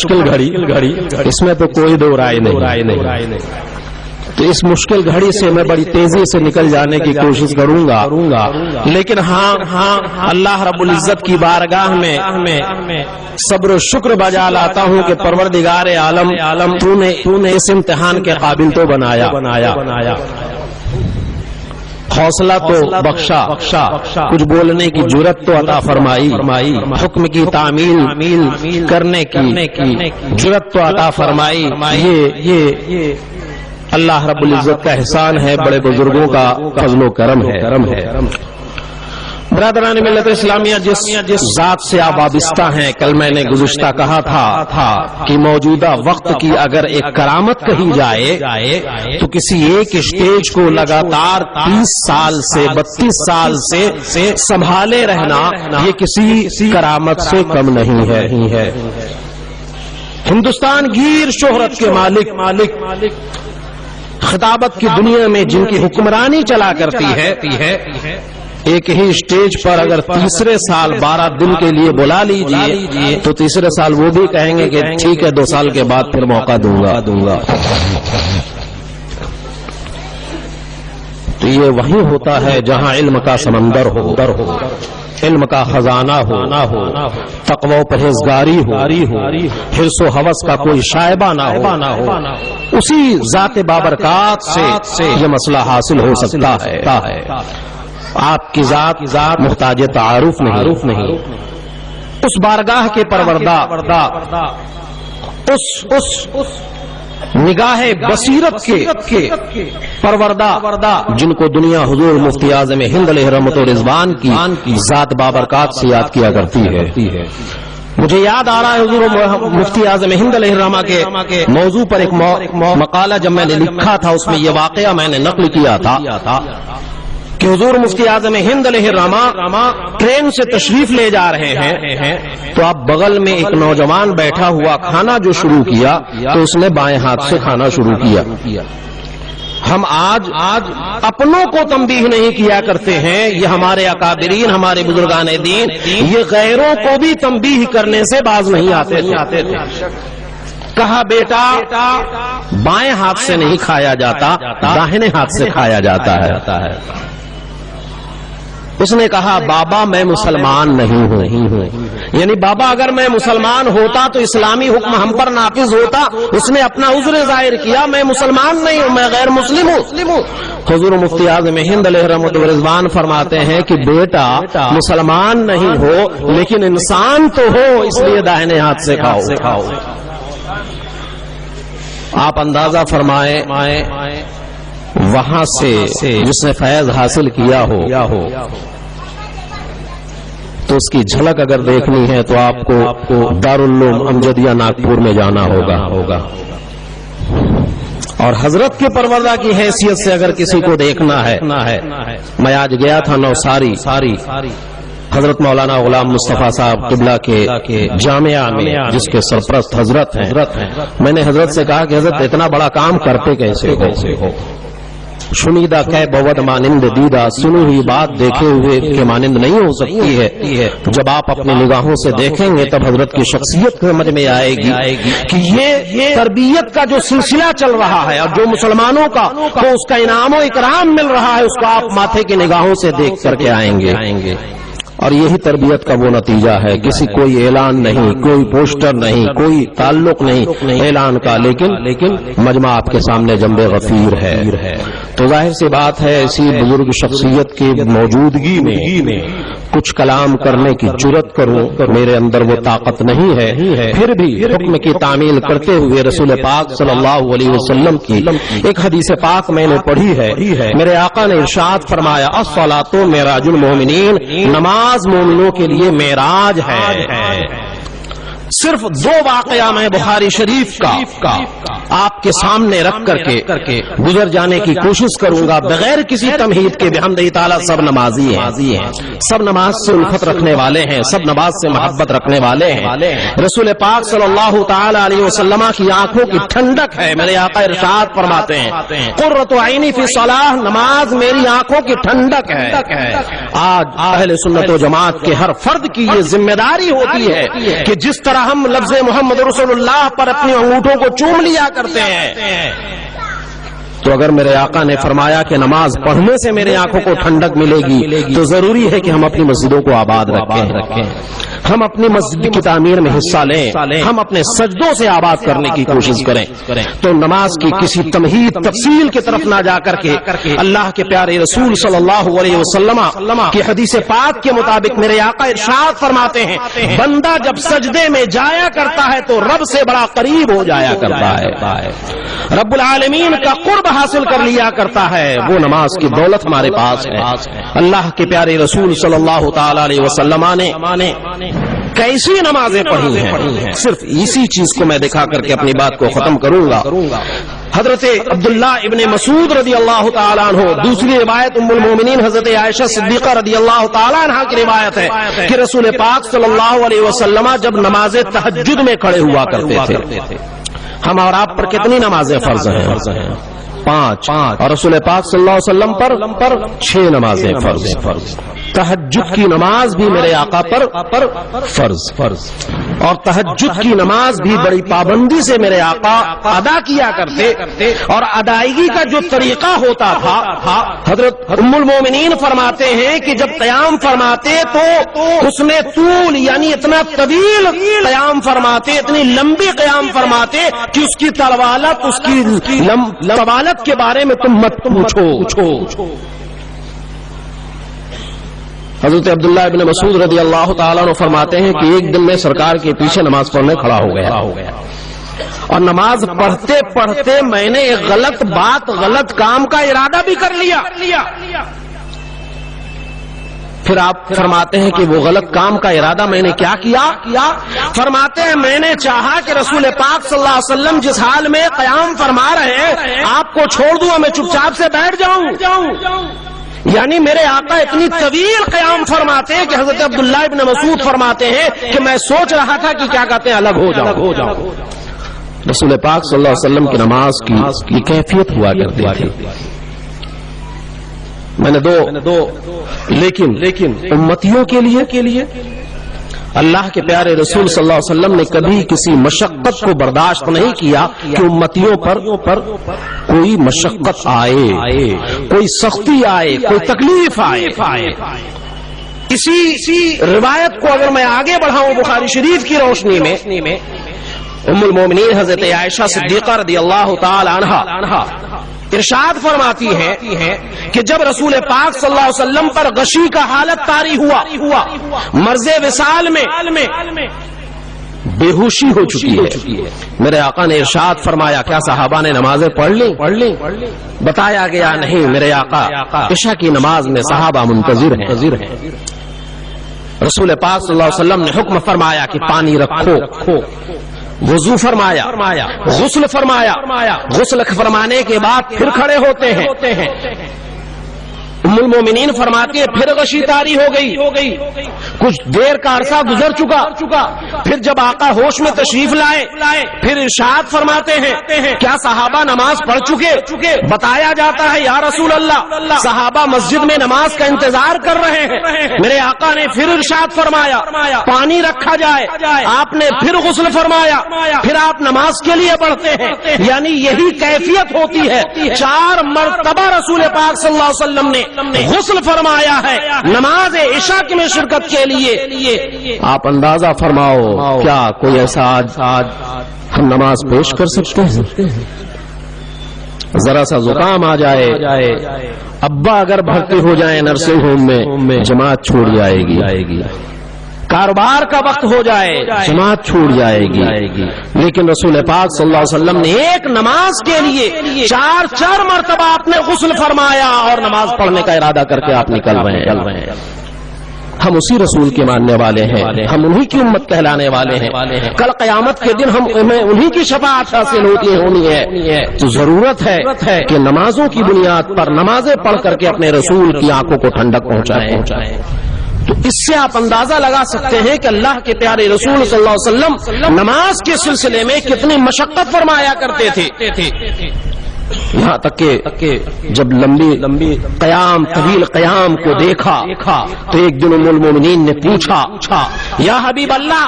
مشکل گھڑی اس میں تو کوئی دو رائے نہیں. تو اس مشکل گھڑی سے میں بڑی تیزی سے نکل جانے کی کوشش کروں گا، لیکن ہاں اللہ رب العزت کی بارگاہ میں صبر و شکر بجا لاتا ہوں کہ پروردگار عالم تو نے اس امتحان کے قابل تو بنایا، حوصلہ تو بخشا، کچھ بولنے کی جرت تو عطا فرمائی، حکم کی تعمیل کرنے کی جرت تو عطا فرمائی. یہ اللہ رب العزت کا احسان ہے، بڑے بزرگوں کا فضل و کرم ہے. برادران ملت اسلامیہ، جس ذات سے آپ وابستہ ہیں، کل میں نے گزشتہ کہا تھا کہ موجودہ وقت کی اگر ایک کرامت کہی جائے تو کسی ایک اسٹیج کو لگاتار 30 سال سے 32 سال سے سنبھالے رہنا یہ کسی کرامت سے کم نہیں ہے. ہندوستان گیر شہرت کے مالک خطابت کی دنیا میں جن کی حکمرانی چلا کرتی ہے، ایک ہی اسٹیج پر اگر تیسرے سال 12 دن کے لیے بلا لیجئے تو تیسرے سال وہ بھی کہیں گے کہ ٹھیک ہے 2 سال کے بعد پھر موقع دوں گا. تو یہ وہی ہوتا ہے جہاں علم کا سمندر ہو، علم کا خزانہ ہو، تقوی و پرہیزگاری ہو، حرص و ہوس کا کوئی شائبہ نہ ہو، اسی ذات بابرکات سے یہ مسئلہ حاصل ہو سکتا ہے. آپ کی ذات محتاج تعارف نہیں. اس بارگاہ کے پروردہ، اس نگاہ بصیرت کے پروردہ جن کو دنیا حضور مفتی اعظم ہند علیہ رحمت و رضوان کی ذات بابرکات سے یاد کیا کرتی ہے. مجھے یاد آ رہا ہے حضور مفتی اعظم ہند علیہ الرحمہ کے موضوع پر ایک مقالہ جب میں نے لکھا تھا، اس میں یہ واقعہ میں نے نقل کیا تھا کہ حضور مفتی اعظم ہند علیہ الرحمہ ٹرین سے تشریف لے جا رہے ہیں تو اب بغل میں ایک نوجوان بیٹھا ہوا کھانا جو شروع کیا تو اس نے بائیں ہاتھ سے کھانا شروع کیا. ہم آج اپنوں کو تنبیہ نہیں کیا کرتے ہیں، یہ ہمارے اکابرین، ہمارے بزرگان دین یہ غیروں کو بھی تنبیہ کرنے سے باز نہیں آتے تھے. کہا بیٹا بائیں ہاتھ سے نہیں کھایا جاتا، داہنے ہاتھ سے کھایا جاتا ہے. اس نے کہا بابا میں مسلمان نہیں ہوں. یعنی بابا اگر میں مسلمان ہوتا تو اسلامی حکم ہم پر نافذ ہوتا. اس نے اپنا عذر ظاہر کیا، میں مسلمان نہیں ہوں، میں غیر مسلم ہوں. حضور مفتی اعظم ہند علیہ رحمت و رضوان فرماتے ہیں کہ بیٹا مسلمان نہیں ہو لیکن انسان تو ہو، اس لیے داہنے ہاتھ سے کھاؤ. آپ اندازہ فرمائیں وہاں سے جس نے فیض حاصل کیا ہو تو اس کی جھلک اگر دیکھنی ہے تو آپ کو دارالعلوم امجدیہ ناگپور میں جانا ہوگا. اور حضرت کے پروردہ کی حیثیت سے اگر کسی کو دیکھنا ہے، میں آج گیا تھا نوساری، حضرت مولانا غلام مصطفیٰ صاحب قبلہ کے جامعہ میں جس کے سرپرست حضرت ہیں. میں نے حضرت سے کہا کہ حضرت اتنا بڑا کام کرتے کیسے ہو؟ شنیدہ کہ بود مانند دیدہ، سنی ہوئی بات دیکھے ہوئے کے مانند نہیں ہو سکتی ہے. جب آپ اپنی نگاہوں سے دیکھیں گے تب حضرت کی شخصیت سمجھ میں آئے گی کہ یہ تربیت کا جو سلسلہ چل رہا ہے اور جو مسلمانوں کا تو اس کا انعام و اکرام مل رہا ہے، اس کو آپ ماتھے کی نگاہوں سے دیکھ کر کے آئیں گے. اور یہی تربیت کا وہ نتیجہ ہے. کسی کوئی اعلان نہیں، کوئی پوسٹر نہیں، کوئی تعلق نہیں اعلان کا، لیکن مجمع آپ کے سامنے جنب غفیر ہے. تو ظاہر سی بات ہے اسی بزرگ شخصیت کی موجودگی میں کچھ کلام کرنے کی جرت کروں، میرے اندر وہ طاقت نہیں ہے. پھر بھی حکم کی تعمیل کرتے ہوئے رسول پاک صلی اللہ علیہ وسلم کی ایک حدیث پاک میں نے پڑھی ہے. میرے آقا نے ارشاد فرمایا الصلاۃ معراج المومنین، نماز مومنوں کے لیے معراج ہے. صرف 2 واقعہ میں بخاری شریف کا آپ کے سامنے رکھ کر کے گزر جانے کی کوشش کروں گا بغیر کسی تمہید کے. بحمدہ تعالیٰ سب نمازی ہیں، سب نماز سے الفت رکھنے والے ہیں، سب نماز سے محبت رکھنے والے ہیں. رسول پاک صلی اللہ تعالی علیہ وسلم کی آنکھوں کی ٹھنڈک ہے. میرے آقا ارشاد فرماتے ہیں قرۃ عینی فی الصلاۃ، نماز میری آنکھوں کی ٹھنڈک ہے. آج اہل سنت و جماعت کے ہر فرد کی یہ ذمہ داری ہوتی ہے کہ جس طرح طرح ہم لفظ محمد رسول اللہ پر اپنی انگوٹھوں کو چوم لیا کرتے ہیں. تو اگر میرے آقا نے فرمایا کہ نماز پڑھنے سے میرے آنکھوں کو ٹھنڈک ملے گی تو ضروری ہے کہ ہم اپنی مسجدوں کو آباد رکھیں, ہم اپنی مسجد کی تعمیر میں حصہ لیں, ہم اپنے سجدوں سے آباد کرنے کی کوشش کریں. تو نماز کی کسی تمہید تفصیل کی طرف نہ جا کر کے اللہ کے پیارے رسول صلی اللہ علیہ وسلم کی حدیث پاک کے مطابق میرے آقا ارشاد فرماتے ہیں, بندہ جب سجدے میں جایا کرتا ہے تو رب سے بڑا قریب ہو جایا کرتا ہے, رب العالمین کا قرب حاصل کر لیا کرتا ہے. وہ نماز کی دولت ہمارے پاس ہے. اللہ کے پیارے رسول صلی اللہ تعالی علیہ وسلم نے کیسی نمازیں پڑھی ہیں, صرف اسی چیز کو میں دکھا کر کے اپنی بات کو ختم کروں گا. حضرت عبداللہ ابن مسعود رضی اللہ تعالیٰ عنہ, دوسری روایت ام المومنین حضرت عائشہ صدیقہ رضی اللہ تعالیٰ عنہ کی روایت ہے کہ رسول پاک صلی اللہ علیہ وسلم جب نماز تہجد میں کھڑے ہوا کرتے تھے. ہم اور آپ پر کتنی نمازیں فرض ہیں؟ 5. اور رسول پاک صلی اللہ علیہ وسلم پر 6 نمازیں فرض. تہجد کی نماز بھی میرے آقا پر فرض, اور تہجد کی نماز بھی بڑی پابندی سے میرے آقا ادا کیا کرتے, اور ادائیگی کا جو طریقہ ہوتا تھا حضرت ام المومنین فرماتے ہیں کہ جب قیام فرماتے تو اس میں طول یعنی اتنا طویل قیام فرماتے, اتنی لمبی قیام فرماتے کہ اس کی طوالت, اس کی طوالت کے بارے میں تم مت پوچھو. حضرت عبداللہ ابن مسعود رضی اللہ تعالیٰ عنہ فرماتے ہیں کہ ایک دن میں سرکار کے پیچھے نماز پڑھنے کھڑا ہو گیا, اور نماز پڑھتے پڑھتے میں نے ایک غلط بات, غلط کام کا ارادہ بھی کر لیا. پھر آپ فرماتے ہیں کہ وہ غلط کام کا ارادہ میں نے کیا کیا؟ فرماتے ہیں میں نے چاہا کہ رسول پاک صلی اللہ علیہ وسلم جس حال میں قیام فرما رہے ہیں آپ کو چھوڑ دوں, میں چپ چاپ سے بیٹھ جاؤں. یعنی میرے آقا اتنی طویل قیام فرماتے ہیں کہ حضرت عبداللہ ابن مسعود فرماتے ہیں کہ میں سوچ رہا تھا کہ کیا کہتے ہیں الگ ہو جاؤ. رسول پاک صلی اللہ علیہ وسلم کی نماز کی کیفیت ہوا کرتی تھی. میں نے دو لیکن امتیوں کے لیے اللہ کے پیارے رسول صلی اللہ علیہ وسلم نے کبھی کسی مشقت کو برداشت نہیں کیا کہ امتیوں پر کوئی مشقت آئے, کوئی سختی آئے, کوئی تکلیف آئے. اسی روایت کو اگر میں آگے بڑھاؤں بخاری شریف کی روشنی میں, ام المومنین حضرت عائشہ صدیقہ رضی اللہ تعالی عنہا ارشاد فرماتی ہے کہ جب رسول پاک صلی اللہ علیہ وسلم پر غشی کا حالت طاری ہوا, مرض وصال میں بے ہوشی ہو چکی ہے, میرے آقا نے ارشاد فرمایا کیا صحابہ نے نمازیں پڑھ لی؟ بتایا گیا نہیں, میرے آقا عشاء کی نماز میں صحابہ منتظر ہیں. رسول پاک صلی اللہ علیہ وسلم نے حکم فرمایا کہ پانی رکھو, وضو فرمایا, غسل فرمایا, غسل فرمانے کے بعد پھر کھڑے ہوتے ہیں. ام المومنین فرماتی ہے پھر غشی طاری ہو گئی, کچھ دیر کا عرصہ گزر چکا. پھر جب آقا ہوش میں تشریف لائے پھر ارشاد فرماتے ہیں کیا صحابہ نماز پڑھ چکے؟ بتایا جاتا ہے یا رسول اللہ صحابہ مسجد میں نماز کا انتظار کر رہے ہیں. میرے آقا نے پھر ارشاد فرمایا پانی رکھا جائے, آپ نے پھر غسل فرمایا, پھر آپ نماز کے لیے بڑھتے ہیں. یعنی یہی کیفیت ہوتی ہے. 4 مرتبہ رسول پاک صلی اللہ علیہ وسلم نے غسل فرمایا ہے نماز عشاء میں شرکت کے لیے. آپ اندازہ فرماؤ کیا کوئی ایسا آج ہم نماز پیش کر سکتے ہیں؟ ذرا سا زکام آ جائے, ابا اگر بھرتی ہو جائیں نرسنگ ہوم میں, جماعت چھوڑ جائے گی. کاروبار کا وقت ہو جائے جماعت چھوٹ جائے گی. لیکن رسول پاک صلی اللہ علیہ وسلم نے ایک نماز کے لیے 4 مرتبہ آپ نے غسل فرمایا اور نماز پڑھنے کا ارادہ کر کے آپ نکل رہے ہیں. ہم اسی رسول کے ماننے والے ہیں, ہم انہی کی امت کہلانے والے ہیں. کل قیامت کے دن ہمیں انہی کی شفاعت حاصل ہونی ہے. تو ضرورت ہے کہ نمازوں کی بنیاد پر نمازیں پڑھ کر کے اپنے رسول کی آنکھوں کو ٹھنڈک پہنچائیں. تو اس سے آپ اندازہ لگا سکتے ہیں کہ اللہ کے پیارے رسول صلی اللہ علیہ وسلم نماز کے سلسلے میں کتنی مشقت فرمایا کرتے تھے. یہاں تک کہ جب لمبی قیام طویل قیام کو دیکھا تو ایک دن ام المومنین نے پوچھا یا حبیب اللہ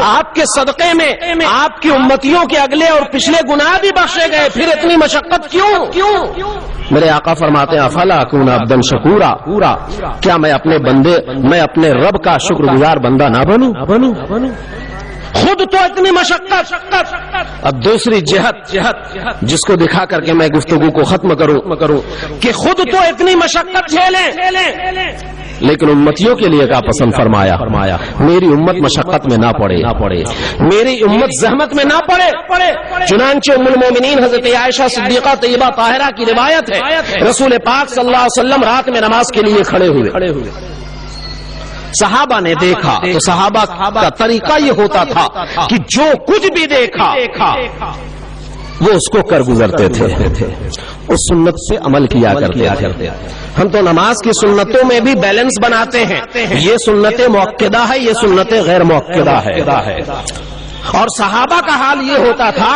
آپ کے صدقے میں آپ کی امتیوں کے اگلے اور پچھلے گناہ بھی بخشے گئے، پھر اتنی مشقت کیوں؟ میرے آقا فرماتے ہیں افلا اکون عبدا شکورا، کیا میں اپنے رب کا شکر گزار بندہ نہ بنوں؟ خود تو اتنی مشقت، اب دوسری جہت جس کو دکھا کر کے میں گفتگو کو ختم کروں کہ خود تو اتنی مشقت جھیلیں لیکن امتیوں کے لیے کیا پسند فرمایا میری امت مشقت میں نہ پڑے، میری امت زحمت میں نہ پڑے۔ چنانچہ ام المومنین حضرت عائشہ صدیقہ طیبہ طاہرہ کی روایت ہے، رسول پاک صلی اللہ علیہ وسلم رات میں نماز کے لیے کھڑے ہوئے، صحابہ نے دیکھا تو صحابہ کا طریقہ یہ ہوتا تھا کہ جو کچھ بھی دیکھا وہ اس کو کر گزرتے تھے، اس سنت سے عمل کیا کرتے تھے۔ ہم تو نماز کی سنتوں میں بھی بیلنس بناتے ہیں، یہ سنت مؤکدہ ہے، یہ سنت غیر مؤکدہ ہے۔ اور صحابہ کا حال یہ ہوتا تھا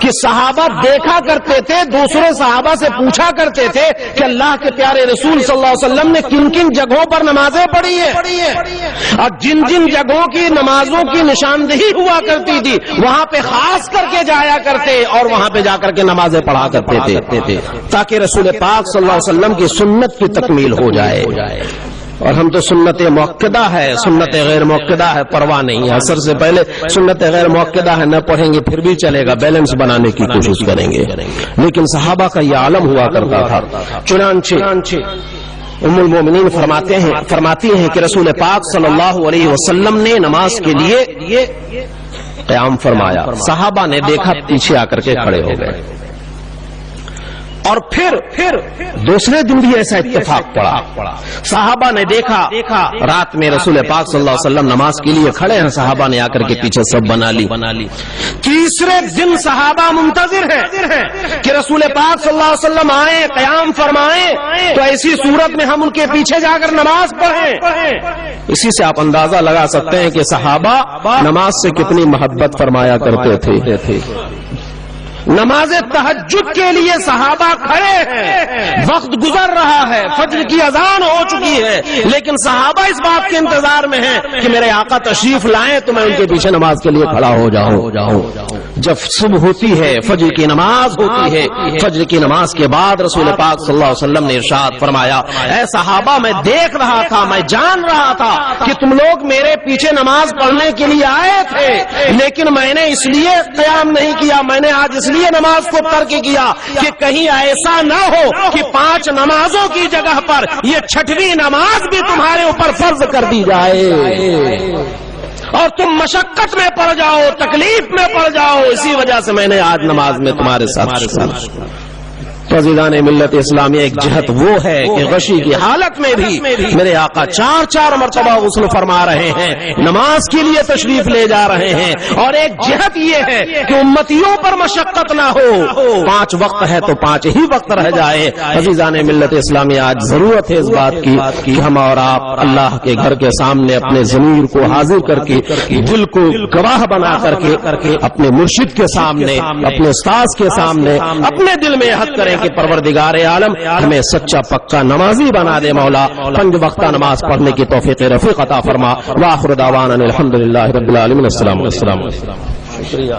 کہ صحابہ دیکھا کرتے تھے، دوسرے صحابہ سے پوچھا کرتے تھے کہ اللہ کے پیارے رسول صلی اللہ علیہ وسلم نے کن کن جگہوں پر نمازیں پڑھی ہیں، اور جن جن جگہوں کی نمازوں کی نشاندہی ہوا کرتی تھی وہاں پہ خاص کر کے جایا کرتے اور وہاں پہ جا کر کے نمازیں پڑھا کرتے تھے تاکہ رسول پاک صلی اللہ علیہ وسلم کی سنت کی تکمیل ہو جائے۔ اور ہم تو سنت مؤکدہ ہے، سنت غیر مؤکدہ ہے پرواہ نہیں ہے، عصر سے پہلے سنت غیر مؤکدہ ہے نہ پڑھیں گے پھر بھی چلے گا، بیلنس بنانے کی کوشش کریں گے۔ لیکن صحابہ کا یہ عالم ہوا کرتا تھا۔ چنانچہ ام المومنین فرماتی ہیں کہ رسول پاک صلی اللہ علیہ وسلم نے نماز کے لیے قیام فرمایا، صحابہ نے دیکھا پیچھے آ کر کے کھڑے ہو گئے، اور پھر دوسرے دن بھی ایسا اتفاق پڑا، صحابہ نے دیکھا رات میں رسول پاک صلی اللہ علیہ وسلم نماز کے لیے کھڑے ہیں، صحابہ نے آ کر کے پیچھے سب بنا لی۔ تیسرے دن صحابہ منتظر ہیں کہ رسول پاک صلی اللہ علیہ وسلم آئیں قیام فرمائیں تو ایسی صورت میں ہم ان کے پیچھے جا کر نماز پڑھیں۔ اسی سے آپ اندازہ لگا سکتے ہیں کہ صحابہ نماز سے کتنی محبت فرمایا کرتے تھے۔ نماز تہجد کے لیے صحابہ کھڑے ہیں، وقت گزر رہا ہے، فجر کی اذان ہو چکی ہے، لیکن صحابہ اس بات کے انتظار میں ہیں کہ میرے آقا تشریف لائیں تو میں ان کے پیچھے نماز کے لیے کھڑا ہو جاؤں۔ جب صبح ہوتی ہے، فجر کی نماز ہوتی ہے، فجر کی نماز کے بعد رسول پاک صلی اللہ علیہ وسلم نے ارشاد فرمایا اے صحابہ میں دیکھ رہا تھا، میں جان رہا تھا کہ تم لوگ میرے پیچھے نماز پڑھنے کے لیے آئے تھے، لیکن میں نے اس لیے قیام نہیں کیا، میں نے آج اس لیے نماز کو ترک کیا کہ کہیں ایسا نہ ہو کہ 5 نمازوں کی جگہ پر یہ 6ویں نماز بھی تمہارے اوپر فرض کر دی جائے اور تم مشقت میں پڑ جاؤ، تکلیف میں پڑ جاؤ، اسی وجہ سے میں نے آج نماز میں تمہارے ساتھ۔ عزیزان ملت اسلامیہ ایک جہت وہ ہے کہ غشی کی حالت میں بھی میرے آقا 4 مرتبہ غسل فرما رہے ہیں، نماز کے لیے تشریف لے جا رہے ہیں، اور ایک جہت یہ ہے کہ امتیوں پر مشقت نہ ہو، 5 وقت ہے تو 5 ہی وقت رہ جائے۔ عزیزان ملت اسلامیہ آج ضرورت ہے اس بات کی کہ ہم اور آپ اللہ کے گھر کے سامنے اپنے ضمیر کو حاضر کر کے، دل کو گواہ بنا کر کے اپنے مرشد کے سامنے، اپنے استاذ کے سامنے اپنے دل میں عہد کریں کہ پروردگار عالم ہمیں سچا پکا نمازی بنا دے، مولا 5 وقتہ نماز پڑھنے کی توفیق رفیق عطا فرما۔ وآخر دعوانا الحمدللہ رب العالمین۔ السلام علیکم۔ شکریہ۔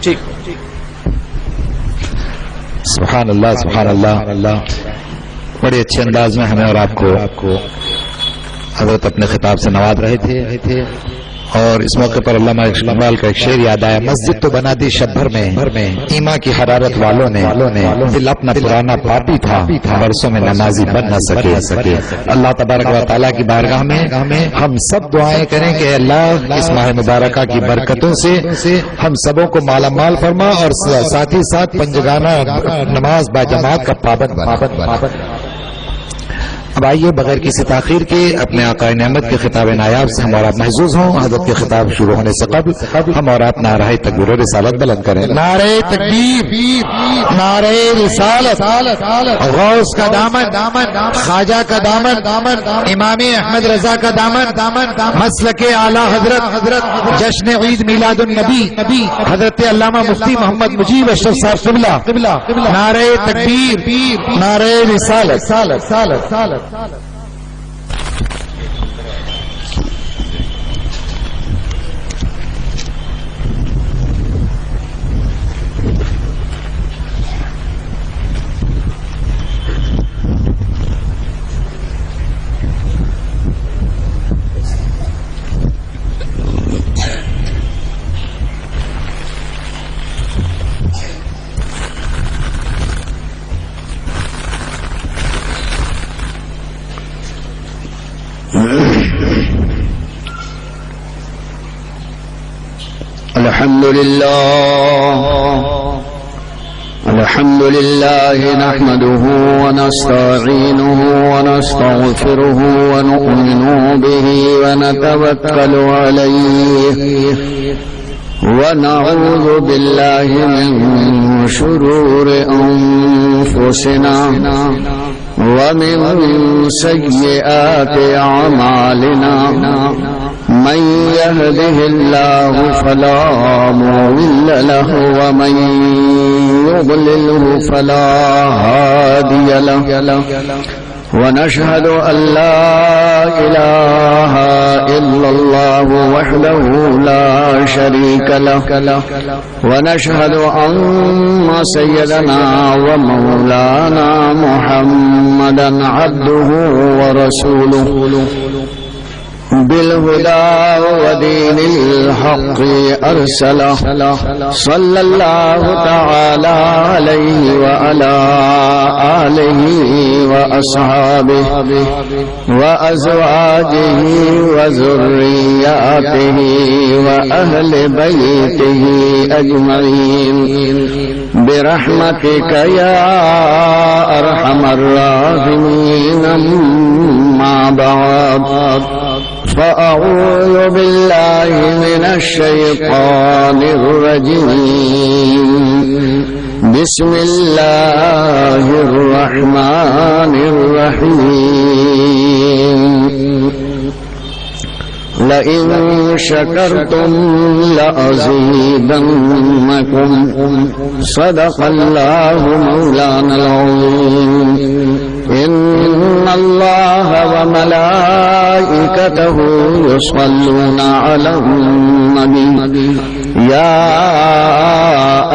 ٹھیک۔ سبحان اللہ سبحان اللہ، بڑے اچھے انداز میں ہمیں اور آپ کو حضرت اپنے خطاب سے نواز رہے تھے، اور اس موقع پر علامہ اقبال کا ایک شعر یاد آیا، مسجد تو بنا دی شب بھر میں ایمان کی حرارت والوں نے، دل اپنا پرانا پاپی تھا برسوں میں نمازی بن نہ سکے۔ اللہ تبارک و تعالیٰ کی بارگاہ میں ہم سب دعائیں کریں کہ اللہ اس ماہ مبارکہ کی برکتوں سے ہم سبوں کو مالا مال فرما، اور ساتھ ہی ساتھ پنجگانہ نماز با جماعت کا پابند بنا۔ اب آئیے بغیر کسی تاخیر کے اپنے آقا نعمت کے خطاب نایاب سے ہم اور آپ محظوظ ہوں. حضرت کے خطاب شروع ہونے سے قبل ہم اور آپ نعرہ تکبیر و رسالت بلند کریں. نعرہ تکبیر، نعرہ رسالت. غوث کا دامن، خواجہ کا دامن، امام احمد رضا کا دامن، مسلک اعلی حضرت جشن عید میلاد النبی حضرت علامہ مفتی محمد مجیب اشرف صاحب قبلہ. نعرہ تکبیر، نعرہ رسالت. الحمد لله نحمده ونستعينه ونستغفره ونؤمن به ونتوكل عليه ونعوذ بالله من شرور أنفسنا ومن سيئات أعمالنا. من يهده الله فلا مضل له ومن يضلله فلا هادي له. ونشهد أن لا إله إلا الله وحده لا شريك له. ونشهد أن سيدنا ومولانا محمدا عبده ورسوله بالهدى ودين الحق أرسله. صلى الله تعالى عليه وعلى آله وأصحابه وأزواجه وذرياته وأهل بيته أجمعين برحمتك يا أرحم الراحمين. أما بعد فأعوذ بالله من الشيطان الرجيم. بسم الله الرحمن الرحيم. لئن شكرتم لأزيدنكم. صدق الله مولانا العظيم. إن الله وملائكته يصلون على النبي يا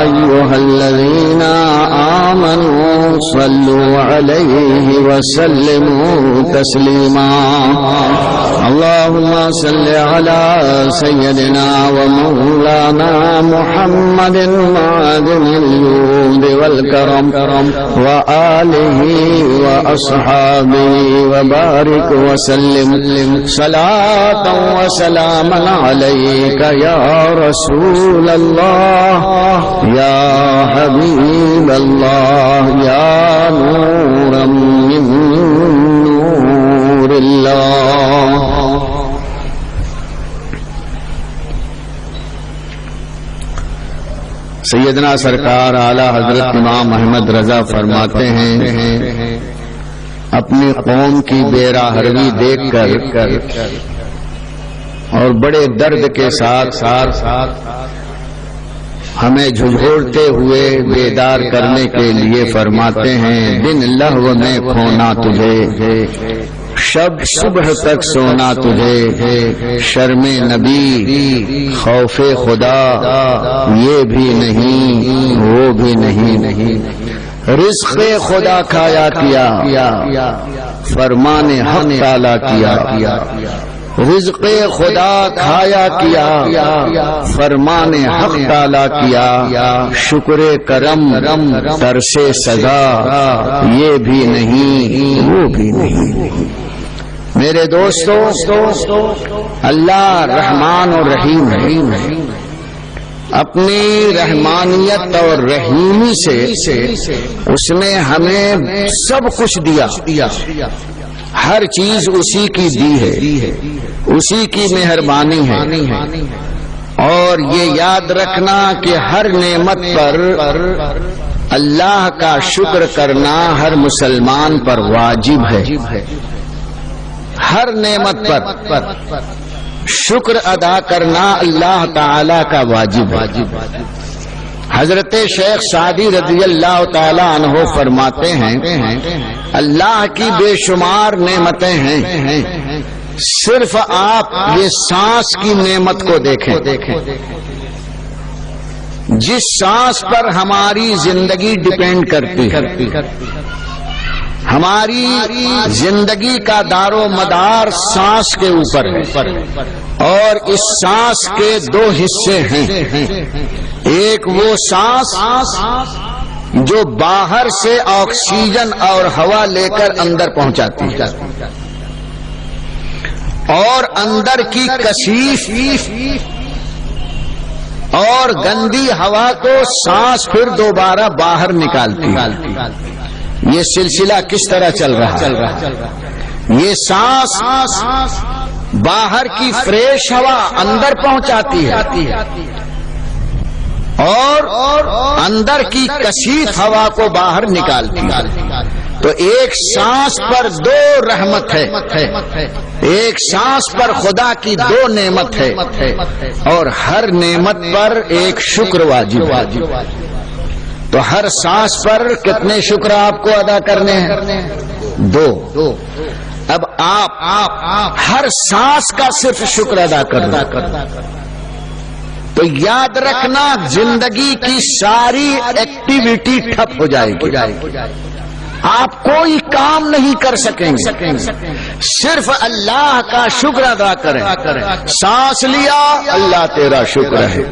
أيها الذين آمنوا صلوا عليه وسلموا تسليما. اللهم صل على سيدنا ومولانا محمد معدن الجود والكرم وآله وأصحابه وبارك وسلم صلاة وسلاما عليك يا رسول الله يا حبيب الله يا نورا من نور الله. سیدنا سرکار اعلیٰ حضرت امام احمد رضا فرماتے ہیں اپنی قوم کی بے راہروی دیکھ کر اور بڑے درد کے ساتھ ہمیں جھنجھوڑتے ہوئے بیدار کرنے کے لیے فرماتے ہیں دن لہو میں کھونا تجھے، شب صبح تک سونا تجھے، شرم نبی خوف خدا یہ بھی نہیں وہ بھی نہیں. رزق خدا کھایا کیا فرمان حق تعالی کیا. رزق خدا کھایا کیا فرمان حق تعالی کیا. شکر کرم ترس سزا یہ بھی نہیں وہ بھی نہیں. میرے دوستو اللہ رحمان اور رحیم ہے. اپنی رحمانیت اور رحیمی سے اس نے ہمیں سب کچھ دیا. ہر چیز اسی کی دی ہے، اسی کی مہربانی ہے، اور یہ یاد رکھنا کہ ہر نعمت پر اللہ کا شکر کرنا ہر مسلمان پر واجب ہے۔ ہر نعمت پر شکر ادا کرنا اللہ تعالی کا واجب ہے۔ حضرت شیخ سعدی رضی اللہ تعالی عنہ فرماتے ہیں اللہ کی بے شمار نعمتیں ہیں، صرف آپ یہ سانس کی نعمت کو دیکھیں، جس سانس پر ہماری زندگی ڈیپینڈ کرتی ہے، ہماری زندگی کا دار و مدار سانس کے اوپر ہے، اور اس سانس کے دو حصے ہیں، ایک وہ سانس جو باہر سے آکسیجن اور ہوا لے کر اندر پہنچاتی ہے، اور اندر کی کثیف اور گندی ہوا کو سانس پھر دوبارہ باہر نکالتی ہے۔ یہ سلسلہ کس طرح چل رہا ہے؟ یہ سانس باہر کی فریش ہوا اندر پہنچاتی ہے، اور اندر کی کثیف ہوا کو باہر نکالتی ہے۔ تو ایک سانس پر دو رحمت ہے، ایک سانس پر خدا کی دو نعمت ہے، اور ہر نعمت پر ایک شکر واجب ہے۔ تو ہر سانس پر کتنے شکر آپ کو ادا کرنے ہیں؟ دو۔ اب آپ ہر سانس کا صرف شکر ادا کرنا، تو یاد رکھنا زندگی کی ساری ایکٹیویٹی ٹھپ ہو جائے گی، آپ کوئی کام نہیں کر سکیں گے، صرف اللہ کا شکر ادا کریں۔ سانس لیا، اللہ تیرا شکر ہے،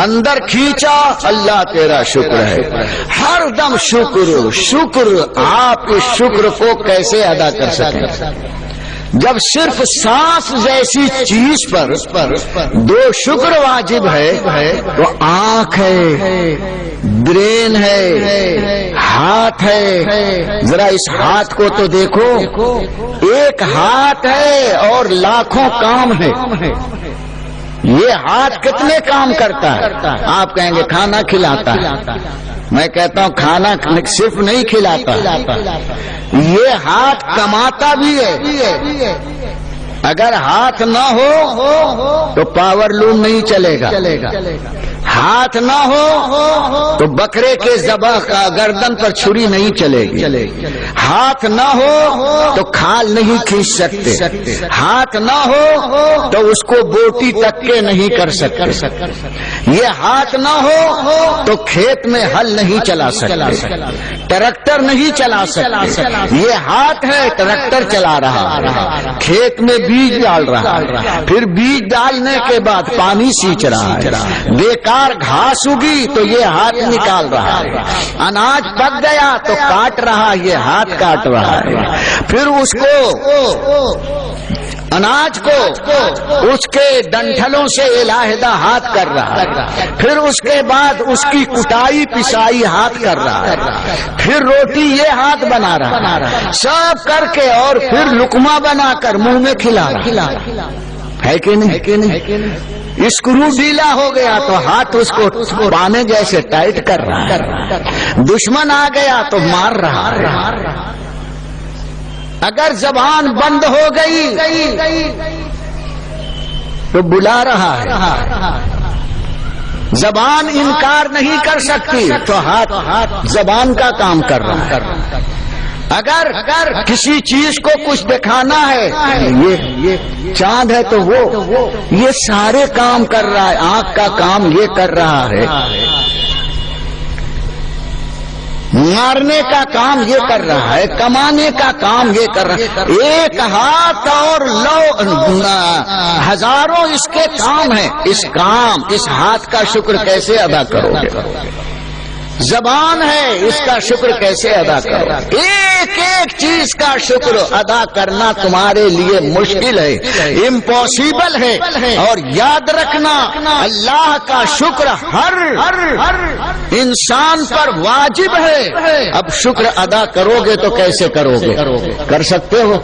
اندر کھینچا، اللہ تیرا شکر ہے، ہر دم شکر۔ آپ اس شکر کو کیسے ادا کر سکیں جب صرف سانس جیسی چیز پر دو شکر واجب ہے؟ تو آنکھ ہے، برین ہے، ہاتھ ہے، ذرا اس ہاتھ کو تو دیکھو، ایک ہاتھ ہے اور لاکھوں کام ہے۔ یہ ہاتھ کتنے کام کرتا ہے؟ آپ کہیں گے کھانا کھلاتا ہے، میں کہتا ہوں کھانا صرف نہیں کھلاتا، یہ ہاتھ کماتا بھی ہے۔ اگر ہاتھ نہ ہو تو پاور لوم نہیں چلے گا، ہاتھ نہ ہو تو بکرے کے ذبح کا گردن پر چھری نہیں چلے گی، ہاتھ نہ ہو تو کھال نہیں کھینچ سکتے، ہاتھ نہ ہو تو اس کو بوٹی تک کے نہیں کر سکتے، یہ ہاتھ نہ ہو تو کھیت میں ہل نہیں چلا سکتے، ٹریکٹر نہیں چلا سکتے، یہ ہاتھ ہے ٹریکٹر چلا رہا، کھیت میں بیج ڈال رہا، پھر بیج ڈالنے کے بعد پانی سینچ رہا ہے، بیکار گھاس اگی تو یہ ہاتھ نکال رہا ہے، اناج پک گیا تو کاٹ رہا، یہ ہاتھ کاٹ رہا ہے، پھر اس کو اناج کو اس کے ڈنٹھلوں سے علیحدہ ہاتھ کر رہا ہے، پھر اس کے بعد اس کی کٹائی پسائی ہاتھ کر رہا ہے، پھر روٹی یہ ہاتھ بنا رہا ہے، سب کر کے اور پھر لقمہ بنا کر منہ میں کھلا رہا ہے کہ نہیں؟ اسکرو ڈھیلا ہو گیا تو ہاتھ اس کو بانے جیسے ٹائٹ کر رہا ہے، دشمن آ گیا تو مار رہا ہے۔ اگر زبان بند ہو گئی تو بلا رہا ہے، زبان انکار نہیں کر سکتی تو ہاتھ زبان کا کام کر رہا ہے۔ اگر کسی چیز کو کچھ دکھانا ہے، یہ چاند ہے تو وہ یہ سارے کام کر رہا ہے، آنکھ کا کام یہ کر رہا ہے، مارنے کا کام یہ کر رہا ہے، کمانے کا کام یہ کر رہا ہے، ایک ہاتھ اور ہزاروں اس کے کام ہیں، اس ہاتھ کا شکر کیسے ادا کرو گے؟ زبان ہے، اس کا شکر کیسے ادا کرو؟ ایک ایک چیز کا شکر ادا کرنا تمہارے لیے مشکل ہے، امپاسبل ہے۔ اور یاد رکھنا اللہ کا شکر ہر انسان پر واجب ہے۔ اب شکر ادا کرو گے تو کیسے کرو گے؟ کر سکتے ہو؟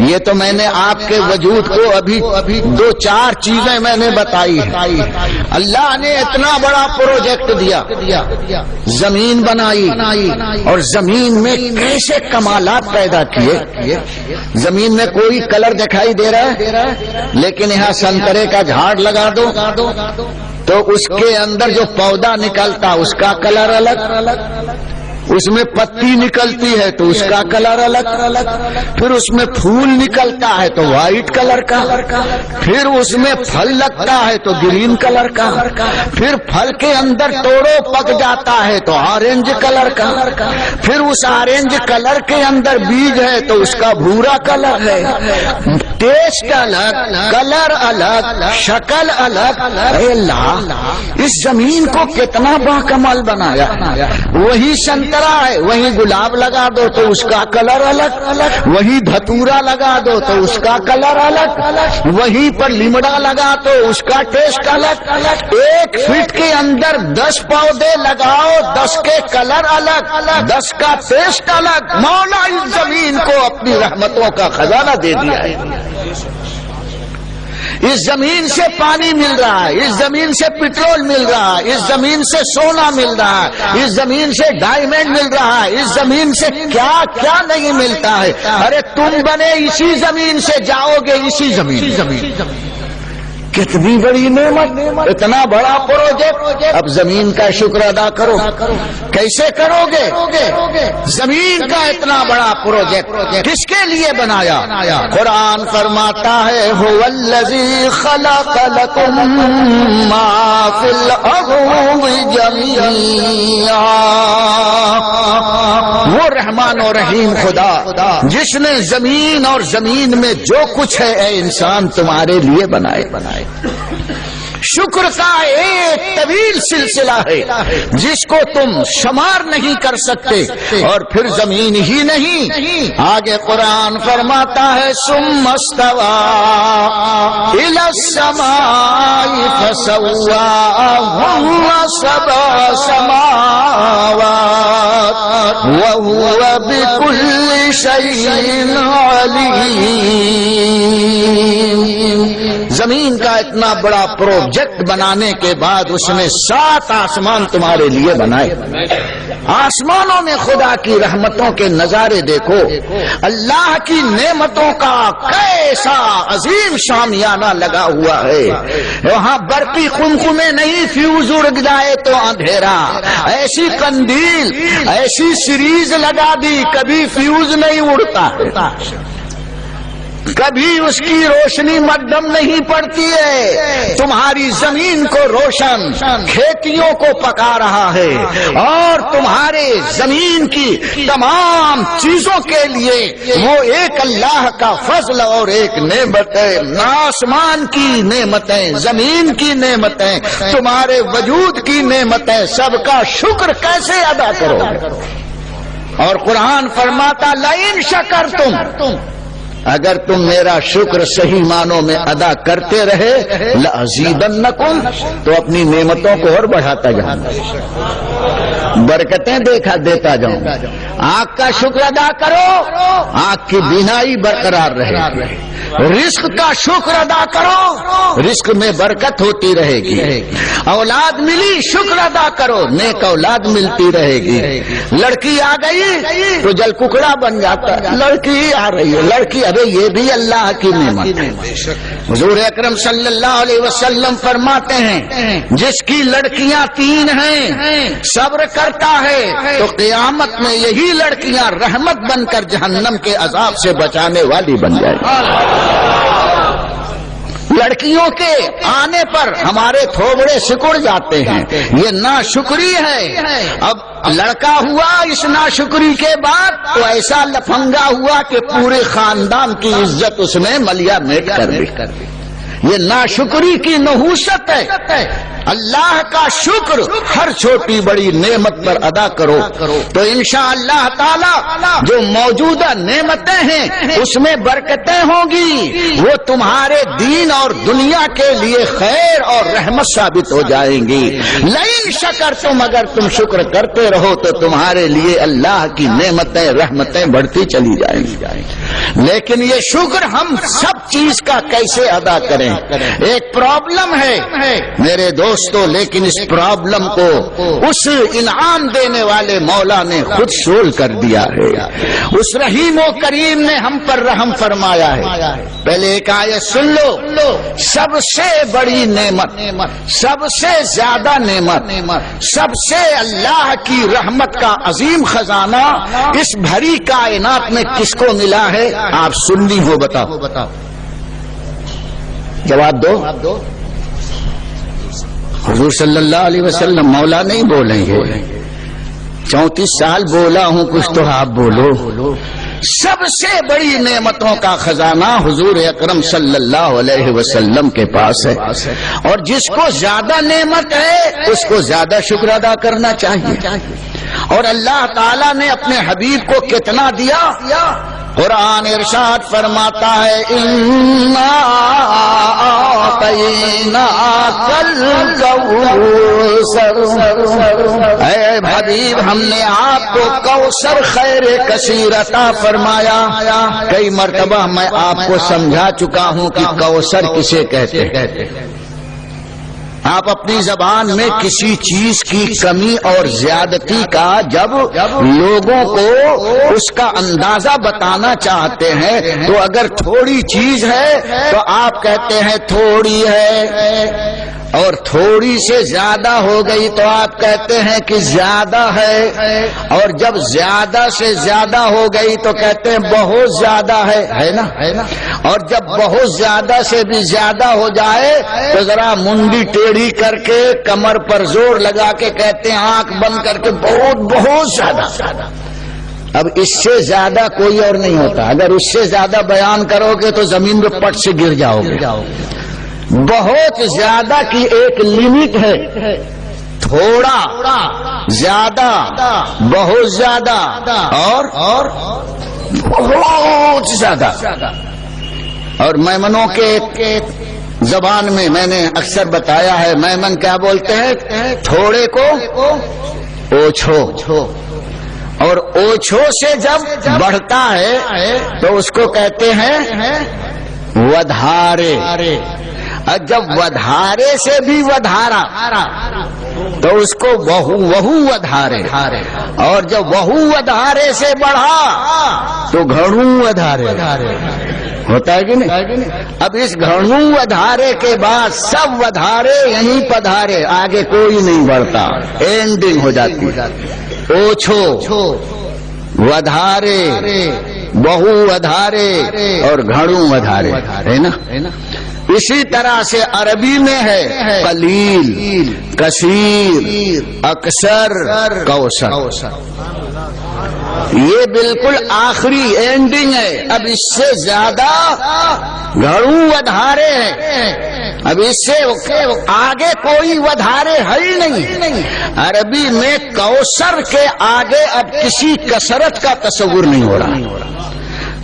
یہ تو میں نے آپ کے وجود کو ابھی دو چار چیزیں میں نے بتائی ہیں۔ اللہ نے اتنا بڑا پروجیکٹ دیا، زمین بنائی، اور زمین میں کیسے کمالات پیدا کیے۔ زمین میں کوئی کلر دکھائی دے رہا ہے، لیکن یہاں سنترے کا جھاڑ لگا دو تو اس کے اندر جو پودا نکلتا اس کا کلر الگ، اس میں پتی نکلتی ہے تو اس کا کلر الگ، پھر اس میں پھول نکلتا ہے تو وائٹ کلر کا، پھر اس میں پھل لگتا ہے تو گرین کلر کا، پھر پھل کے اندر توڑو پک جاتا ہے تو آرنج کلر کا، پھر اس آرنج کلر کے اندر بیج ہے تو اس کا بھورا کلر ہے۔ ٹیسٹ الگ، کلر الگ، شکل الگ۔ اے اللہ، اس زمین کو کتنا باکمال بنایا۔ وہی سنترا ہے، وہی گلاب لگا دو تو اس کا کلر الگ، وہی دھتورا لگا دو تو اس کا کلر الگ، وہیں پر لیمڑا لگا تو اس کا ٹیسٹ الگ۔ ایک فٹ کے اندر 10 پودے لگاؤ، 10 کے کلر الگ، 10 کا ٹیسٹ الگ۔ مولا اس زمین کو اپنی رحمتوں کا خزانہ دے دیا ہے۔ اس زمین سے پانی مل رہا ہے، اس زمین سے پٹرول مل رہا ہے، اس زمین سے سونا مل رہا ہے، اس زمین سے ڈائمنڈ مل رہا ہے، اس زمین سے کیا کیا نہیں ملتا ہے۔ ارے تم بنے اسی زمین سے، جاؤ گے اسی زمین۔ کتنی بڑی نعمت، اتنا بڑا پروجیکٹ۔ اب زمین کا شکر ادا کرو، کیسے کرو گے؟ زمین کا اتنا بڑا پروجیکٹ کس کے لیے بنایا؟ قرآن فرماتا ہے هو الذی خلق لکم ما فی الارض جميعا۔ وہ رحمان و رحیم خدا جس نے زمین اور زمین میں جو کچھ ہے اے انسان تمہارے لیے بنائے۔ شکر کا ایک طویل سلسلہ ہے جس کو تم شمار نہیں کر سکتے۔ اور پھر زمین ہی نہیں، آگے قرآن فرماتا ہے ثم استوى إلى السماء فسواهن 7 سماوات وهو بكل شيء عليم۔ زمین کا اتنا بڑا پروجیکٹ بنانے کے بعد اس نے 7 آسمان تمہارے لیے بنائے۔ آسمانوں میں خدا کی رحمتوں کے نظارے دیکھو، اللہ کی نعمتوں کا کیسا عظیم شامیانہ لگا ہوا ہے۔ وہاں برقی خمخمے نہیں، فیوز اڑ جائے تو اندھیرا، ایسی قندیل، ایسی سیریز لگا دی کبھی فیوز نہیں اڑتا، کبھی اس کی روشنی مدھم نہیں پڑتی ہے۔ تمہاری زمین کو روشن، کھیتیوں کو پکا رہا ہے، اور تمہارے زمین کی تمام چیزوں کے لیے وہ ایک اللہ کا فضل اور ایک نعمت ہے۔ آسمان کی نعمتیں، زمین کی نعمتیں، تمہارے وجود کی نعمتیں، سب کا شکر کیسے ادا کرو گے؟ اور قرآن فرماتا لئن شکرتم، اگر تم میرا شکر صحیح معنوں میں ادا کرتے رہے لأزیدنکم، تو اپنی نعمتوں کو اور بڑھاتا جاؤں، برکتیں دیتا جاؤں۔ آنکھ کا شکر ادا کرو، آنکھ کی بینائی برقرار رہے۔ رزق کا شکر ادا کرو، رزق میں برکت ہوتی رہے گی۔ اولاد ملی، شکر ادا کرو، نیک اولاد ملتی رہے گی۔ لڑکی آ گئی تو جل ککڑا بن جاتا ہے، لڑکی آ رہی ہے، لڑکی، ارے یہ بھی اللہ کی نعمت ہے۔ حضور اکرم صلی اللہ علیہ وسلم فرماتے ہیں جس کی لڑکیاں 3 ہیں، صبر کرتا ہے تو قیامت میں یہی لڑکیاں رحمت بن کر جہنم کے عذاب سے بچانے والی بن جائیں۔ لڑکیوں کے آنے پر ہمارے تھوبڑے سکڑ جاتے ہیں، یہ ناشکری ہے۔ اب لڑکا ہوا، اس ناشکری کے بعد تو ایسا لفنگا ہوا کہ پورے خاندان کی عزت اس نے ملیا میٹ کر دی۔ یہ ناشکری کی نحوست ہے۔ اللہ کا شکر ہر چھوٹی بڑی نعمت پر ادا کرو تو انشاءاللہ تعالی جو موجودہ نعمتیں ہیں اس میں برکتیں ہوں گی، وہ تمہارے دین اور دنیا کے لیے خیر اور رحمت ثابت ہو جائیں گی۔ لئن شکرتم، اگر تم شکر کرتے رہو تو تمہارے لیے اللہ کی نعمتیں رحمتیں بڑھتی چلی جائیں گی۔ لیکن یہ شکر ہم سب چیز کا کیسے ادا کریں؟ ایک پرابلم ہے میرے دوستو، لیکن اس پرابلم کو اس انعام دینے والے مولا نے خود سول کر دیا ہے۔ اس رحیم و کریم نے ہم پر رحم فرمایا ہے۔ پہلے ایک آیت سن لو، سب سے بڑی نعمت، سب سے زیادہ نعمت، سب سے اللہ کی رحمت کا عظیم خزانہ اس بھری کائنات میں کس کو ملا ہے؟ آپ سنی ہو، بتاؤ جواب دو۔ حضور صلی اللہ علیہ وسلم، مولا نہیں بولیں گے، 34 سال بولا ہوں، کچھ تو آپ بولو۔ سب سے بڑی نعمتوں کا خزانہ حضور اکرم صلی اللہ علیہ وسلم کے پاس ہے، اور جس کو زیادہ نعمت ہے اس کو زیادہ شکر ادا کرنا چاہیے۔ اور اللہ تعالیٰ نے اپنے حبیب کو کتنا دیا؟ قرآن ارشاد فرماتا ہے اِنَّا أَعْطَيْنَاكَ الْكَوْثَرَ، اے حبیب ہم نے آپ کو کوثر خیر کثیر عطا فرمایا۔ کئی مرتبہ میں آپ کو سمجھا چکا ہوں کہ کوثر کسے کہتے ہیں۔ آپ اپنی زبان میں کسی چیز کی کمی اور زیادتی کا جب لوگوں کو اس کا اندازہ بتانا چاہتے ہیں تو اگر تھوڑی چیز ہے تو آپ کہتے ہیں تھوڑی ہے، اور تھوڑی سے زیادہ ہو گئی تو آپ کہتے ہیں کہ زیادہ ہے، اور جب زیادہ سے زیادہ ہو گئی تو کہتے ہیں بہت زیادہ ہے نا۔ اور جب بہت زیادہ سے بھی زیادہ ہو جائے تو ذرا منڈی ٹیڑھی کر کے کمر پر زور لگا کے کہتے ہیں آنکھ بند کر کے بہت بہت زیادہ۔ اب اس سے زیادہ کوئی اور نہیں ہوتا، اگر اس سے زیادہ بیان کرو گے تو زمین پہ پٹ سے گر جاؤ گے۔ بہت زیادہ کی ایک لمٹ ہے، تھوڑا، زیادہ، بہت زیادہ اور بہت زیادہ۔ اور میمنوں کے زبان میں میں نے اکثر بتایا ہے، میمن کیا بولتے ہیں؟ تھوڑے کو اوچھو، اور اوچھو سے جب بڑھتا ہے تو اس کو کہتے ہیں ودھارے، اور جب ودھارے سے بھی ودھارا تو اس کو وہو ودھارے، اور جب وہو ودھارے سے بڑھا تو گھڑوں ودھارے ہوتا ہے کہ نہیں؟ اب اس گھڑوں ودھارے کے بعد سب ودھارے یہیں پدھارے، آگے کوئی نہیں بڑھتا، اینڈنگ ہو جاتی۔ اوچھو، ودھارے، بہو ودھارے اور گھڑوں ودھارے، ہے نا؟ اسی طرح سے عربی میں ہے قلیل، کثیر، اکثر، کوثر۔ یہ بالکل آخری اینڈنگ ہے، اب اس سے زیادہ گھڑوں ودھارے ہیں، اب اس سے آگے کوئی ودھارے ہے ہی نہیں۔ عربی میں کوثر کے آگے اب کسی کثرت کا تصور نہیں ہو رہا۔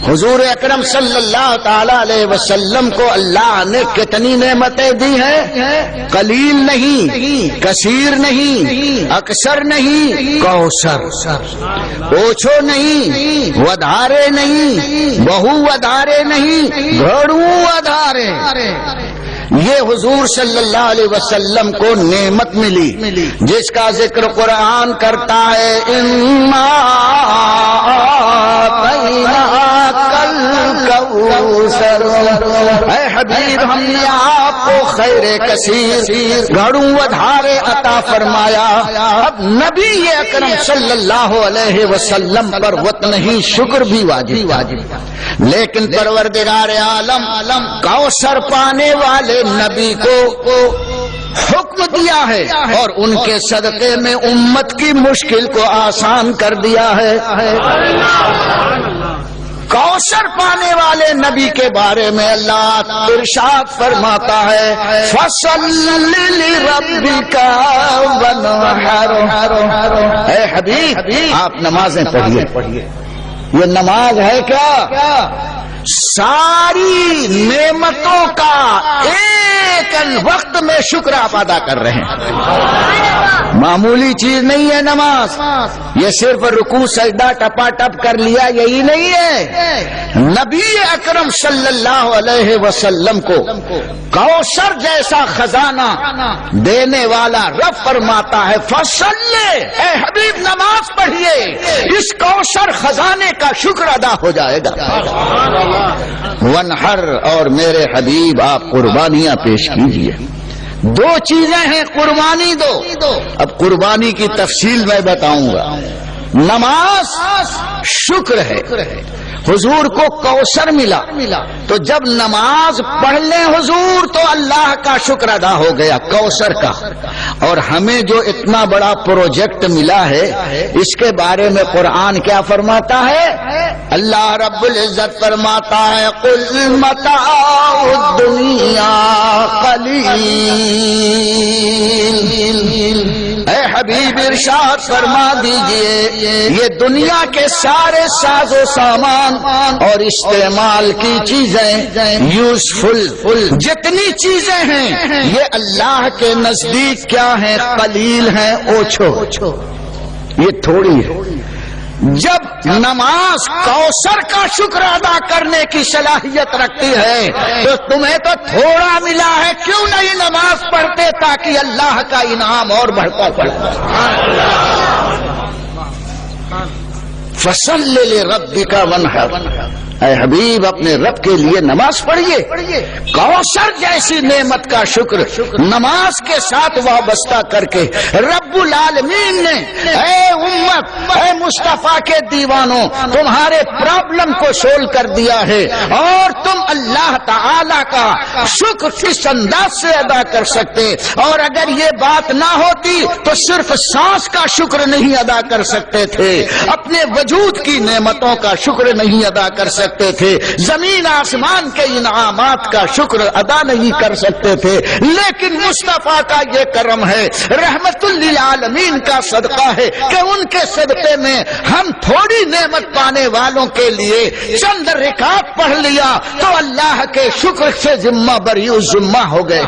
حضور اکرم صلی اللہ تعالی علیہ وسلم کو اللہ نے کتنی نعمتیں دی ہیں؟ قلیل نہیں، کثیر نہیں، اکثر نہیں، کوثر، اوچھو نہیں، ودھارے نہیں، بہو ودھارے نہیں، گھڑوں ودھارے۔ یہ حضور صلی اللہ علیہ وسلم کو نعمت ملی جس کا ذکر قرآن کرتا ہے اِنَّا أَعْطَيْنَاكَ الْكَوْثَرَ، اے حبیب ہم نے آپ کو خیر کثیر، گھڑوں ودھارے عطا فرمایا۔ اب نبی اکرم صلی اللہ علیہ وسلم پر وطن ہی شکر بھی واجب، لیکن پروردگار عالم کوثر پانے والے نبی کو حکم دیا ہے اور ان کے صدقے میں امت کی مشکل کو آسان کر دیا ہے۔ کوثر پانے والے نبی کے بارے میں اللہ ارشاد فرماتا ہے فَصَلِّ لِرَبِّكَ وَانْحَرْ۔ اے حبیب آپ نمازیں پڑھیے، یہ نماز ہے کیا؟ ساری نعمتوں کا ایک وقت میں شکر آپ ادا کر رہے ہیں، معمولی چیز نہیں ہے نماز، یہ صرف رکوع سجدہ ٹپا ٹپ کر لیا یہی نہیں ہے۔ نبی اکرم صلی اللہ علیہ وسلم کو کوثر جیسا خزانہ دینے والا رب فرماتا ہے فصل، اے حبیب نماز پڑھیے، اس کوثر خزانے کا شکر ادا ہو جائے گا۔ ونحر، اور میرے حبیب آپ قربانیاں پیش کیجیے۔ دو چیزیں ہیں، قربانی دو۔ اب قربانی کی تفصیل میں بتاؤں گا۔ نماز شکر ہے، حضور کو کوثر ملا تو جب نماز پڑھ لیں حضور تو اللہ کا شکر ادا ہو گیا کوثر کا۔ اور ہمیں جو اتنا بڑا پروجیکٹ ملا ہے اس کے بارے میں قرآن کیا فرماتا ہے؟ اللہ رب العزت فرماتا ہے قل متاع الدنیا قلیل۔ اے حبیب ارشاد فرما دیجئے یہ دنیا کے سارے ساز و سامان اور استعمال کی چیزیں یوزفل جتنی چیزیں ہیں یہ اللہ کے نزدیک کیا ہیں؟ قلیل ہیں، اوچھو، یہ تھوڑی ہے۔ جب نماز کوثر کا شکر ادا کرنے کی صلاحیت رکھتی ہے تو تمہیں تو تھوڑا ملا ہے، کیوں نہیں نماز پڑھتے تاکہ اللہ کا انعام اور بڑھتا چلے۔ فصل لربک وانحر، اے حبیب اپنے رب کے لیے نماز پڑھیے۔ کوثر جیسی نعمت کا شکر نماز کے ساتھ وابستہ کر کے رب العالمین نے اے امت، اے مصطفیٰ کے دیوانوں، تمہارے پرابلم کو سولو کر دیا ہے اور تم اللہ تعالی کا شکر کس انداز سے ادا کر سکتے۔ اور اگر یہ بات نہ ہوتی تو صرف سانس کا شکر نہیں ادا کر سکتے تھے، اپنے وجود کی نعمتوں کا شکر نہیں ادا کر سکتے تھے، زمین آسمان کے انعامات کا شکر ادا نہیں کر سکتے تھے۔ لیکن مصطفیٰ کا یہ کرم ہے، رحمت للعالمین کا صدقہ ہے کہ ان کے صدقے میں ہم تھوڑی نعمت پانے والوں کے لیے چند رکعت پڑھ لیا تو اللہ کے شکر سے ذمہ بری ذمہ ہو گئے۔